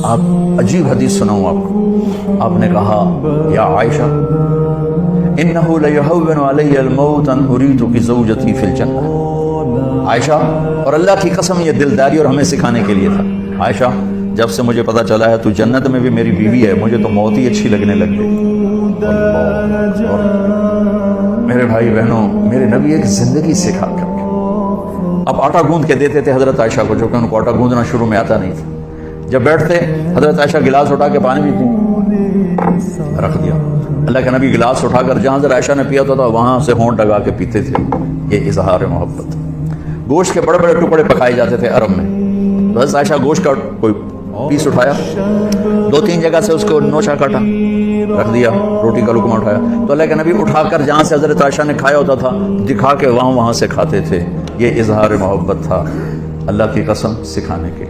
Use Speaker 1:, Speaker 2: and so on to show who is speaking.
Speaker 1: آپ عجیب حدیث سناؤں آپ کو. آپ نے کہا یا عائشہ انہ لیہون علی الموت ان اریدک زوجتی فی الجنہ. عائشہ اور اللہ کی قسم یہ دلداری اور ہمیں سکھانے کے لیے تھا. عائشہ جب سے مجھے پتا چلا ہے تو جنت میں بھی میری بیوی ہے, مجھے تو موت ہی اچھی لگنے لگ گئی. میرے بھائی بہنوں, میرے نبی ایک زندگی سکھا کر کے اب آٹا گوندھ کے دیتے تھے حضرت عائشہ کو, جو کہ ان کو آٹا گوندھنا شروع میں آتا نہیں تھا. جب بیٹھتے حضرت عائشہ گلاس اٹھا کے پانی بھی رکھ دیا. اللہ کے نبی گلاس اٹھا کر جہاں حضرت عائشہ نے پیا تھا وہاں سے ہونٹ لگا کے پیتے تھے. یہ اظہار محبت. گوشت کے بڑے بڑے ٹکڑے پکائے جاتے تھے عرب میں. حضرت عائشہ گوشت کا کوئی پیس اٹھایا, 2-3 جگہ سے اس کو نوچا کاٹا, رکھ دیا, روٹی کا لقمہ اٹھایا تو اللہ کے نبی اٹھا کر جہاں سے حضرت عائشہ نے کھایا ہوتا تھا دکھا کے وہاں سے کھاتے تھے. یہ اظہار محبت تھا اللہ کی قسم سکھانے کے.